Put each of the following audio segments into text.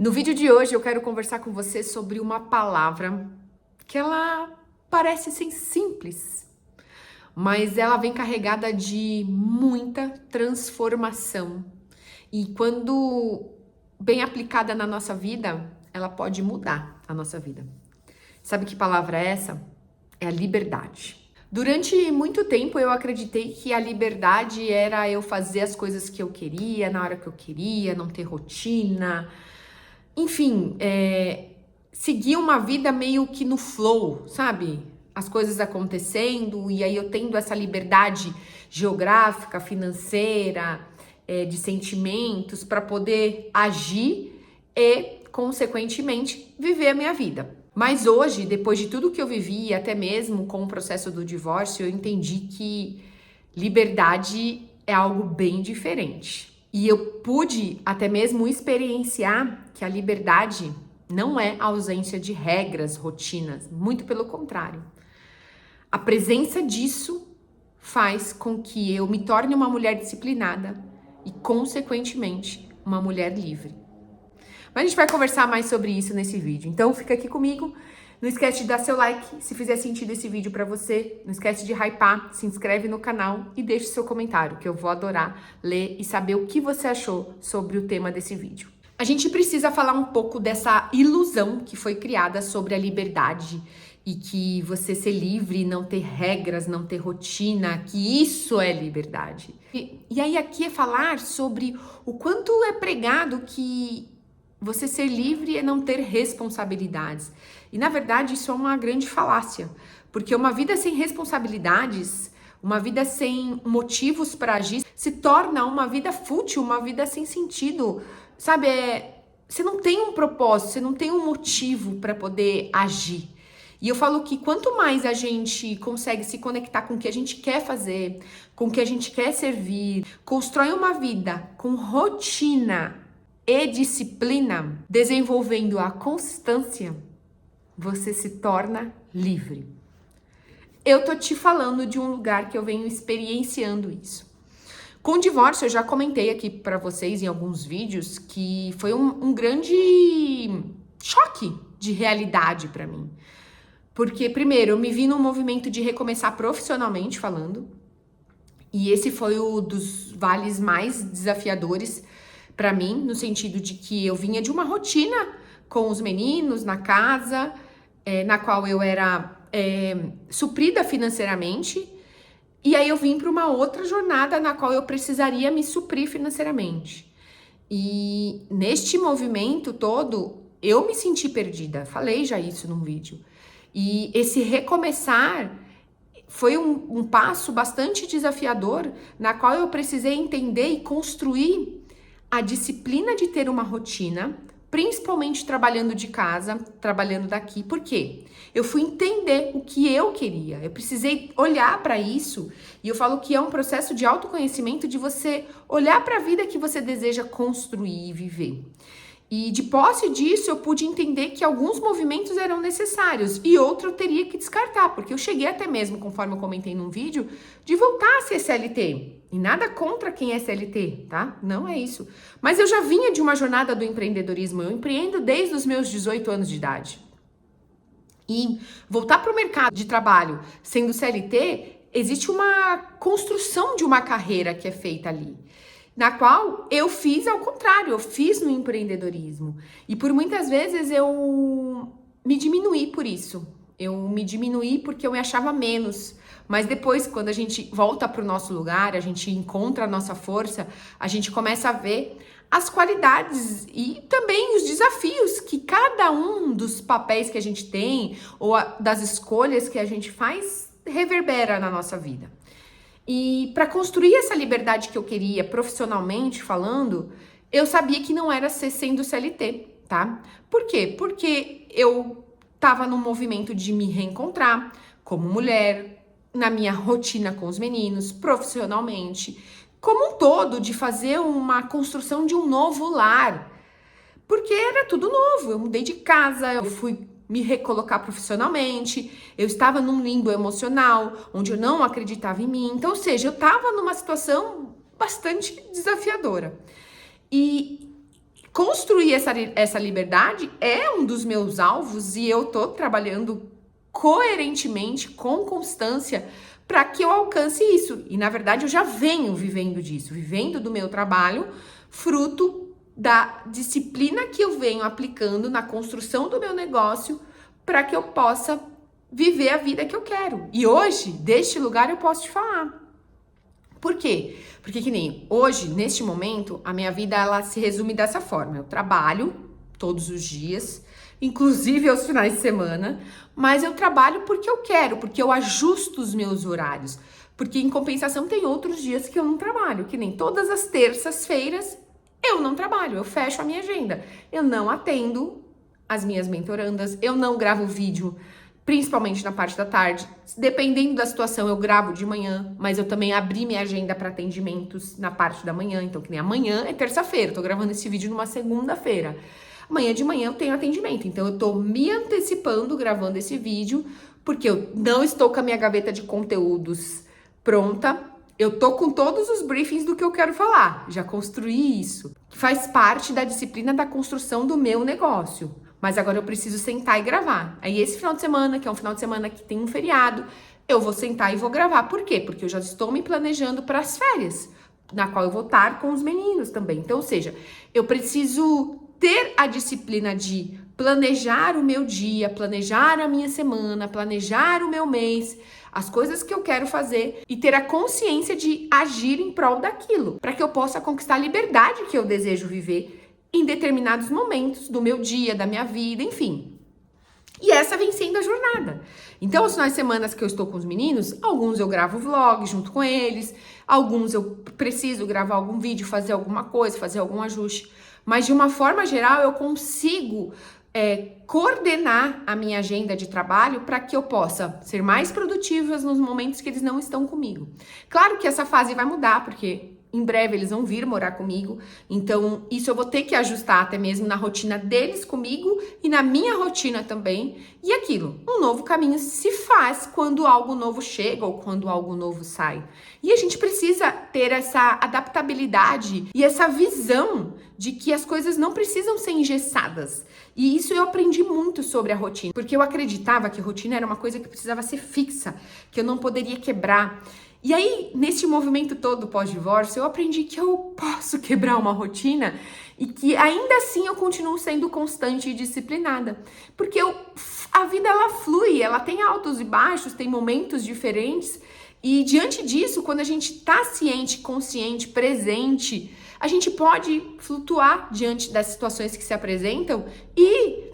No vídeo de hoje eu quero conversar com você sobre uma palavra que ela parece ser simples, mas ela vem carregada de muita transformação. E quando bem aplicada na nossa vida, ela pode mudar a nossa vida. Sabe que palavra é essa? É a liberdade. Durante muito tempo eu acreditei que a liberdade era eu fazer as coisas que eu queria, na hora que eu queria, não ter rotina. Enfim, seguir uma vida meio que no flow, sabe? As coisas acontecendo e aí eu tendo essa liberdade geográfica, financeira, de sentimentos para poder agir e, consequentemente, viver a minha vida. Mas hoje, depois de tudo que eu vivi, até mesmo com o processo do divórcio, eu entendi que liberdade é algo bem diferente. E eu pude até mesmo experienciar que a liberdade não é a ausência de regras, rotinas, muito pelo contrário. A presença disso faz com que eu me torne uma mulher disciplinada e, consequentemente, uma mulher livre. Mas a gente vai conversar mais sobre isso nesse vídeo. Então fica aqui comigo. Não esquece de dar seu like se fizer sentido esse vídeo pra você. Não esquece de hypar, se inscreve no canal e deixe seu comentário, que eu vou adorar ler e saber o que você achou sobre o tema desse vídeo. A gente precisa falar um pouco dessa ilusão que foi criada sobre a liberdade e que você ser livre, não ter regras, não ter rotina, que isso é liberdade. E aí aqui é falar sobre o quanto é pregado que você ser livre é não ter responsabilidades. E na verdade isso é uma grande falácia, porque uma vida sem responsabilidades, uma vida sem motivos para agir, se torna uma vida fútil, uma vida sem sentido, sabe? Você não tem um propósito, você não tem um motivo para poder agir. E eu falo que quanto mais a gente consegue se conectar com o que a gente quer fazer, com o que a gente quer servir, constrói uma vida com rotina e disciplina, desenvolvendo a constância, você se torna livre. Eu tô te falando de um lugar que eu venho experienciando isso. Com o divórcio, eu já comentei aqui para vocês em alguns vídeos que foi um grande choque de realidade para mim. Porque, primeiro, eu me vi num movimento de recomeçar profissionalmente falando, e esse foi um dos vales mais desafiadores para mim, no sentido de que eu vinha de uma rotina com os meninos na casa, na qual eu era suprida financeiramente, e aí eu vim para uma outra jornada na qual eu precisaria me suprir financeiramente. E neste movimento todo, eu me senti perdida, falei já isso num vídeo. E esse recomeçar foi um passo bastante desafiador, na qual eu precisei entender e construir a disciplina de ter uma rotina, principalmente trabalhando de casa, trabalhando daqui. Por quê? Eu fui entender o que eu queria. Eu precisei olhar para isso. E eu falo que é um processo de autoconhecimento, de você olhar para a vida que você deseja construir e viver. E de posse disso, eu pude entender que alguns movimentos eram necessários e outro eu teria que descartar, porque eu cheguei até mesmo, conforme eu comentei num vídeo, de voltar a ser CLT. E nada contra quem é CLT, tá? Não é isso. Mas eu já vinha de uma jornada do empreendedorismo, eu empreendo desde os meus 18 anos de idade. E voltar para o mercado de trabalho sendo CLT, existe uma construção de uma carreira que é feita ali, na qual eu fiz ao contrário, eu fiz no empreendedorismo. E por muitas vezes eu me diminuí por isso. Eu me diminuí porque eu me achava menos. Mas depois, quando a gente volta para o nosso lugar, a gente encontra a nossa força, a gente começa a ver as qualidades e também os desafios que cada um dos papéis que a gente tem ou das escolhas que a gente faz reverbera na nossa vida. E para construir essa liberdade que eu queria, profissionalmente falando, eu sabia que não era ser sendo CLT, tá? Por quê? Porque eu estava num movimento de me reencontrar como mulher, na minha rotina com os meninos, profissionalmente, como um todo, de fazer uma construção de um novo lar. Porque era tudo novo, eu mudei de casa, eu fui me recolocar profissionalmente, eu estava num limbo emocional, onde eu não acreditava em mim. Então, ou seja, eu estava numa situação bastante desafiadora. E Construir essa liberdade é um dos meus alvos e eu tô trabalhando coerentemente, com constância, para que eu alcance isso. E na verdade eu já venho vivendo disso, vivendo do meu trabalho, fruto da disciplina que eu venho aplicando na construção do meu negócio para que eu possa viver a vida que eu quero. E hoje, deste lugar, eu posso te falar. Por quê? Porque que nem hoje, neste momento, a minha vida ela se resume dessa forma. Eu trabalho todos os dias, inclusive aos finais de semana, mas eu trabalho porque eu quero, porque eu ajusto os meus horários. Porque em compensação tem outros dias que eu não trabalho, que nem todas as terças-feiras eu não trabalho, eu fecho a minha agenda. Eu não atendo as minhas mentorandas, eu não gravo vídeo, principalmente na parte da tarde. Dependendo da situação, eu gravo de manhã, mas eu também abri minha agenda para atendimentos na parte da manhã. Então, que nem amanhã é terça-feira, eu tô gravando esse vídeo numa segunda-feira. Amanhã de manhã eu tenho atendimento, então eu tô me antecipando gravando esse vídeo, porque eu não estou com a minha gaveta de conteúdos pronta. Eu tô com todos os briefings do que eu quero falar, já construí isso. Faz parte da disciplina da construção do meu negócio. Mas agora eu preciso sentar e gravar. Aí esse final de semana, que é um final de semana que tem um feriado, eu vou sentar e vou gravar. Por quê? Porque eu já estou me planejando para as férias, na qual eu vou estar com os meninos também. Então, ou seja, eu preciso ter a disciplina de planejar o meu dia, planejar a minha semana, planejar o meu mês, as coisas que eu quero fazer e ter a consciência de agir em prol daquilo, para que eu possa conquistar a liberdade que eu desejo viver em determinados momentos do meu dia, da minha vida, enfim. E essa vem sendo a jornada. Então, os finais de semana que eu estou com os meninos, alguns eu gravo vlog junto com eles, alguns eu preciso gravar algum vídeo, fazer alguma coisa, fazer algum ajuste. Mas, de uma forma geral, eu consigo coordenar a minha agenda de trabalho para que eu possa ser mais produtiva nos momentos que eles não estão comigo. Claro que essa fase vai mudar, porque em breve eles vão vir morar comigo, então isso eu vou ter que ajustar até mesmo na rotina deles comigo e na minha rotina também. E aquilo, um novo caminho se faz quando algo novo chega ou quando algo novo sai. E a gente precisa ter essa adaptabilidade e essa visão de que as coisas não precisam ser engessadas. E isso eu aprendi muito sobre a rotina, porque eu acreditava que a rotina era uma coisa que precisava ser fixa, que eu não poderia quebrar. E aí, nesse movimento todo pós-divórcio, eu aprendi que eu posso quebrar uma rotina e que ainda assim eu continuo sendo constante e disciplinada. Porque a vida, ela flui, ela tem altos e baixos, tem momentos diferentes. E diante disso, quando a gente tá ciente, consciente, presente, a gente pode flutuar diante das situações que se apresentam e,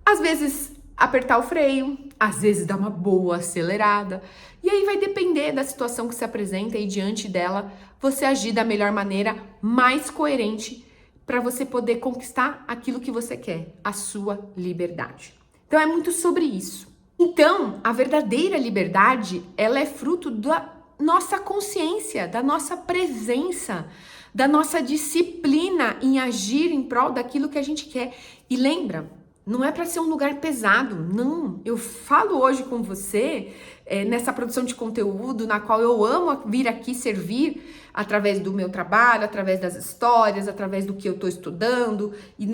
às vezes, apertar o freio, às vezes dar uma boa acelerada. E aí vai depender da situação que se apresenta e diante dela você agir da melhor maneira, mais coerente, para você poder conquistar aquilo que você quer, a sua liberdade. Então é muito sobre isso. Então, a verdadeira liberdade, ela é fruto da nossa consciência, da nossa presença, da nossa disciplina em agir em prol daquilo que a gente quer. E lembra, não é para ser um lugar pesado, não. Eu falo hoje com você nessa produção de conteúdo, na qual eu amo vir aqui servir através do meu trabalho, através das histórias, através do que eu estou estudando e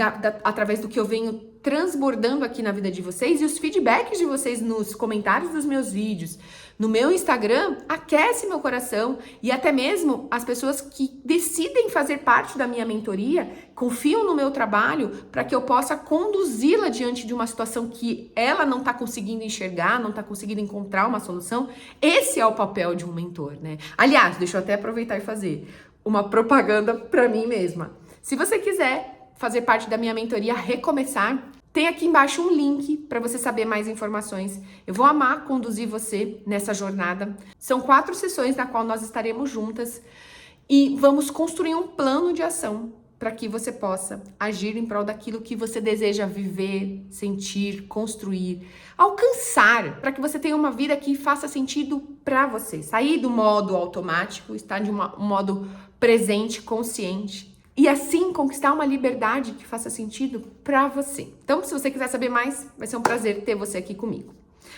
através do que eu venho transbordando aqui na vida de vocês e os feedbacks de vocês nos comentários dos meus vídeos, no meu Instagram, aquece meu coração e até mesmo as pessoas que decidem fazer parte da minha mentoria, confiam no meu trabalho para que eu possa conduzi-la diante de uma situação que ela não está conseguindo enxergar, não está conseguindo encontrar uma solução. Esse é o papel de um mentor, né? Aliás, deixa eu até aproveitar e fazer uma propaganda para mim mesma. Se você quiser fazer parte da minha mentoria Recomeçar, tem aqui embaixo um link para você saber mais informações. Eu vou amar conduzir você nessa jornada. São 4 sessões na qual nós estaremos juntas e vamos construir um plano de ação para que você possa agir em prol daquilo que você deseja viver, sentir, construir, alcançar, para que você tenha uma vida que faça sentido para você. Sair do modo automático, estar de um modo presente, consciente. E assim conquistar uma liberdade que faça sentido para você. Então, se você quiser saber mais, vai ser um prazer ter você aqui comigo.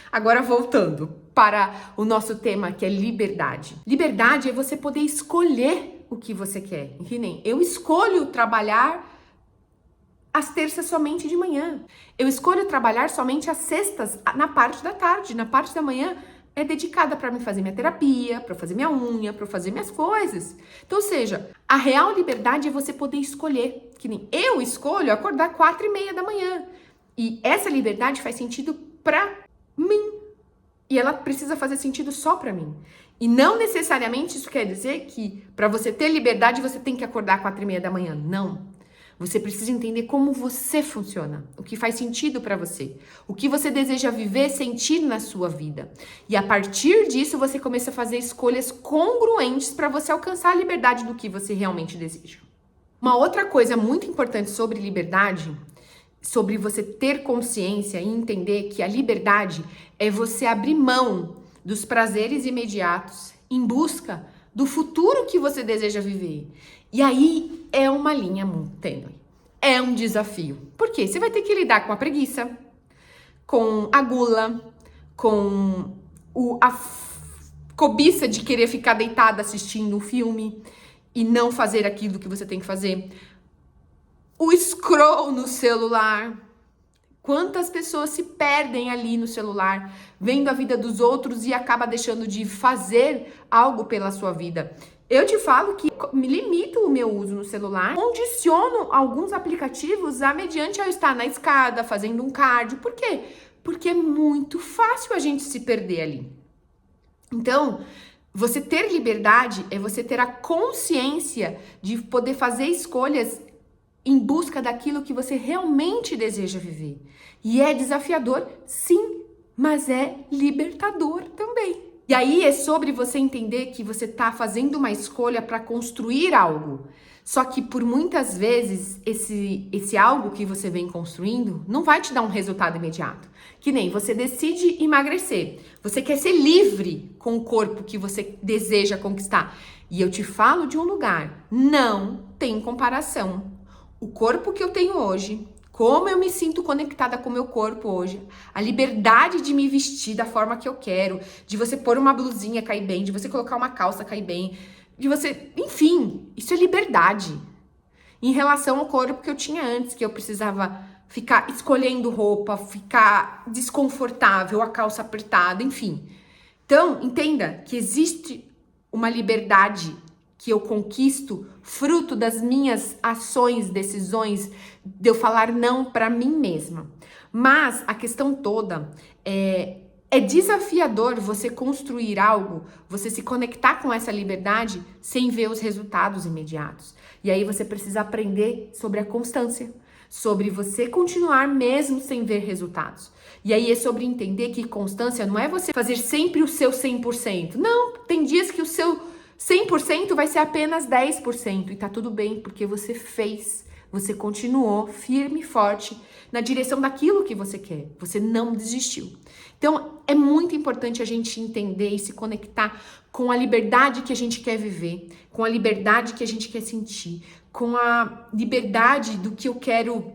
Agora, voltando para o nosso tema, que é liberdade. Liberdade é você poder escolher o que você quer. Que nem eu escolho trabalhar às terças somente de manhã. Eu escolho trabalhar somente às sextas, na parte da tarde. Na parte da manhã é dedicada para mim fazer minha terapia, para fazer minha unha, para fazer minhas coisas. Então, ou seja, a real liberdade é você poder escolher. Que nem eu escolho acordar 4:30 da manhã. E essa liberdade faz sentido para mim. E ela precisa fazer sentido só para mim. E não necessariamente isso quer dizer que para você ter liberdade você tem que acordar 4:30 da manhã. Não. Você precisa entender como você funciona, o que faz sentido para você, o que você deseja viver, sentir na sua vida. E a partir disso você começa a fazer escolhas congruentes para você alcançar a liberdade do que você realmente deseja. Uma outra coisa muito importante sobre liberdade, sobre você ter consciência e entender que a liberdade é você abrir mão dos prazeres imediatos em busca do futuro que você deseja viver. E aí é uma linha muito tênue. É um desafio. Por quê? Você vai ter que lidar com a preguiça, com a gula, com a cobiça de querer ficar deitada assistindo um filme e não fazer aquilo que você tem que fazer. O scroll no celular. Quantas pessoas se perdem ali no celular, vendo a vida dos outros e acaba deixando de fazer algo pela sua vida. Eu te falo que me limito o meu uso no celular, condiciono alguns aplicativos a mediante eu estar na escada, fazendo um cardio. Por quê? Porque é muito fácil a gente se perder ali. Então, você ter liberdade é você ter a consciência de poder fazer escolhas em busca daquilo que você realmente deseja viver. E é desafiador, sim, mas é libertador também. E aí é sobre você entender que você está fazendo uma escolha para construir algo. Só que por muitas vezes esse algo que você vem construindo não vai te dar um resultado imediato. Que nem você decide emagrecer. Você quer ser livre com o corpo que você deseja conquistar. E eu te falo de um lugar, não tem comparação. O corpo que eu tenho hoje, como eu me sinto conectada com o meu corpo hoje, a liberdade de me vestir da forma que eu quero, de você pôr uma blusinha cair bem, de você colocar uma calça cair bem, de você, enfim, isso é liberdade. Em relação ao corpo que eu tinha antes, que eu precisava ficar escolhendo roupa, ficar desconfortável, a calça apertada, enfim. Então, entenda que existe uma liberdade que eu conquisto fruto das minhas ações, decisões, de eu falar não para mim mesma. Mas a questão toda é desafiador você construir algo, você se conectar com essa liberdade sem ver os resultados imediatos. E aí você precisa aprender sobre a constância, sobre você continuar mesmo sem ver resultados. E aí é sobre entender que constância não é você fazer sempre o seu 100%. Não, tem dias que o seu 100% vai ser apenas 10% e tá tudo bem, porque você fez, você continuou firme e forte na direção daquilo que você quer, você não desistiu. Então, é muito importante a gente entender e se conectar com a liberdade que a gente quer viver, com a liberdade que a gente quer sentir, com a liberdade do que eu quero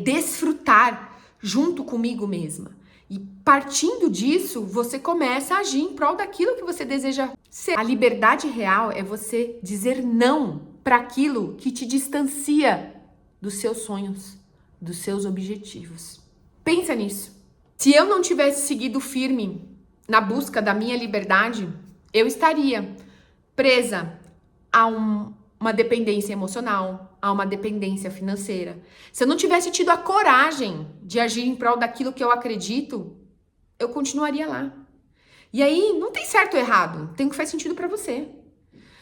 desfrutar junto comigo mesma. E partindo disso, você começa a agir em prol daquilo que você deseja ser. A liberdade real é você dizer não para aquilo que te distancia dos seus sonhos, dos seus objetivos. Pensa nisso. Se eu não tivesse seguido firme na busca da minha liberdade, eu estaria presa a uma dependência emocional, a uma dependência financeira. Se eu não tivesse tido a coragem de agir em prol daquilo que eu acredito, eu continuaria lá. E aí, não tem certo ou errado, tem o que faz sentido para você.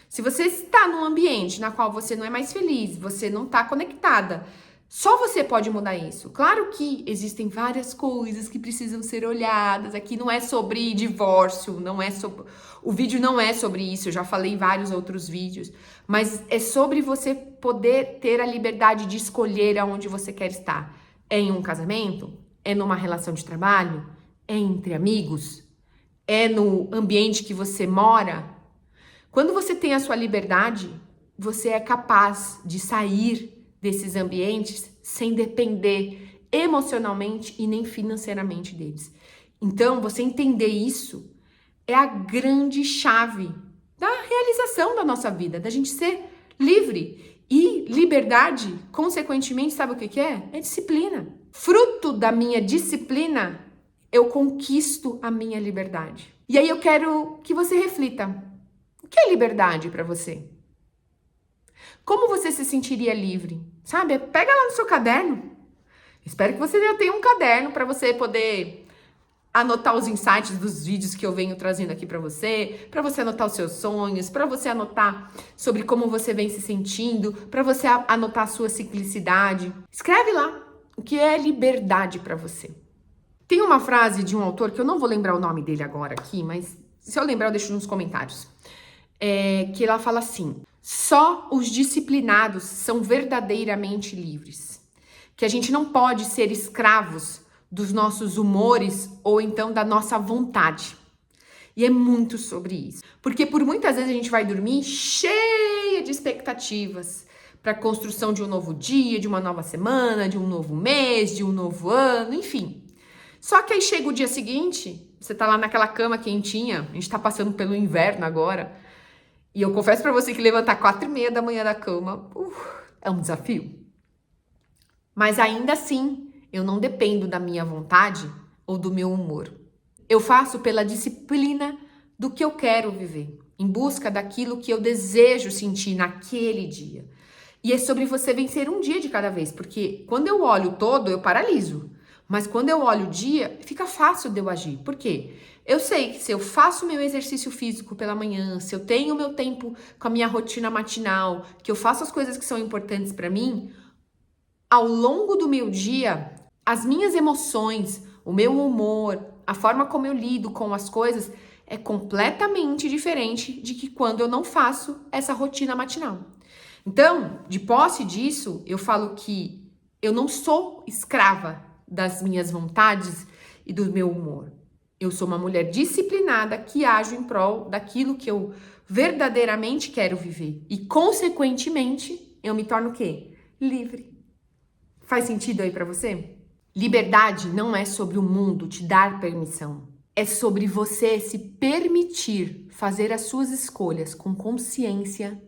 Se você está num ambiente na qual você não é mais feliz, você não está conectada, só você pode mudar isso. Claro que existem várias coisas que precisam ser olhadas. Aqui não é sobre divórcio, não é sobre... O vídeo não é sobre isso, eu já falei em vários outros vídeos. Mas é sobre você poder ter a liberdade de escolher aonde você quer estar. É em um casamento? É numa relação de trabalho? É entre amigos? É no ambiente que você mora? Quando você tem a sua liberdade, você é capaz de sair desses ambientes sem depender emocionalmente e nem financeiramente deles. Então, você entender isso é a grande chave da realização da nossa vida, da gente ser livre. E liberdade, consequentemente, sabe o que é? É disciplina. Fruto da minha disciplina, eu conquisto a minha liberdade. E aí eu quero que você reflita. O que é liberdade para você? Como você se sentiria livre? Sabe? Pega lá no seu caderno. Espero que você já tenha um caderno para você poder anotar os insights dos vídeos que eu venho trazendo aqui para você anotar os seus sonhos, para você anotar sobre como você vem se sentindo, para você anotar a sua ciclicidade. Escreve lá o que é liberdade para você. Tem uma frase de um autor que eu não vou lembrar o nome dele agora aqui, mas se eu lembrar eu deixo nos comentários. Que ela fala assim: só os disciplinados são verdadeiramente livres. Que a gente não pode ser escravos dos nossos humores ou então da nossa vontade. E é muito sobre isso. Porque por muitas vezes a gente vai dormir cheia de expectativas para a construção de um novo dia, de uma nova semana, de um novo mês, de um novo ano, enfim. Só que aí chega o dia seguinte, você tá lá naquela cama quentinha, a gente tá passando pelo inverno agora, e eu confesso para você que levantar 4:30 da manhã da cama, é um desafio. Mas ainda assim, eu não dependo da minha vontade ou do meu humor. Eu faço pela disciplina do que eu quero viver, em busca daquilo que eu desejo sentir naquele dia. E é sobre você vencer um dia de cada vez, porque quando eu olho o todo, eu paraliso. Mas quando eu olho o dia, fica fácil de eu agir. Por quê? Eu sei que se eu faço meu exercício físico pela manhã, se eu tenho meu tempo com a minha rotina matinal, que eu faço as coisas que são importantes para mim, ao longo do meu dia, as minhas emoções, o meu humor, a forma como eu lido com as coisas é completamente diferente de que quando eu não faço essa rotina matinal. Então, de posse disso, eu falo que eu não sou escrava das minhas vontades e do meu humor. Eu sou uma mulher disciplinada que age em prol daquilo que eu verdadeiramente quero viver. E, consequentemente, eu me torno o quê? Livre. Faz sentido aí pra você? Liberdade não é sobre o mundo te dar permissão. É sobre você se permitir fazer as suas escolhas com consciência,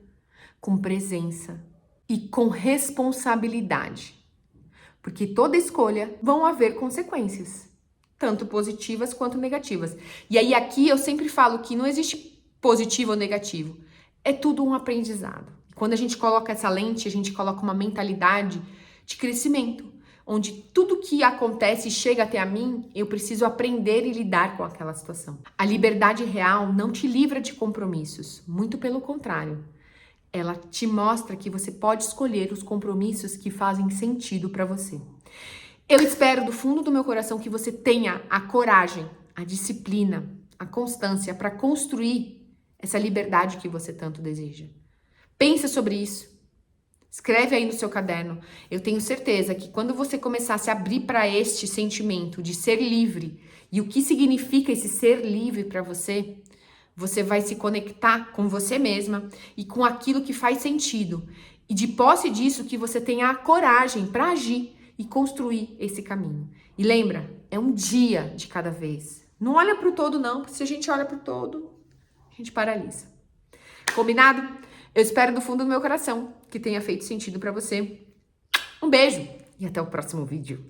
com presença e com responsabilidade. Porque toda escolha vão haver consequências, tanto positivas quanto negativas. E aí aqui eu sempre falo que não existe positivo ou negativo. É tudo um aprendizado. Quando a gente coloca essa lente, a gente coloca uma mentalidade de crescimento, onde tudo que acontece e chega até a mim, eu preciso aprender e lidar com aquela situação. A liberdade real não te livra de compromissos, muito pelo contrário. Ela te mostra que você pode escolher os compromissos que fazem sentido para você. Eu espero do fundo do meu coração que você tenha a coragem, a disciplina, a constância para construir essa liberdade que você tanto deseja. Pensa sobre isso. Escreve aí no seu caderno. Eu tenho certeza que quando você começar a se abrir para este sentimento de ser livre e o que significa esse ser livre para você, você vai se conectar com você mesma e com aquilo que faz sentido. E de posse disso, que você tenha a coragem para agir e construir esse caminho. E lembra, é um dia de cada vez. Não olha para o todo não, porque se a gente olha para o todo, a gente paralisa. Combinado? Eu espero do fundo do meu coração que tenha feito sentido para você. Um beijo e até o próximo vídeo.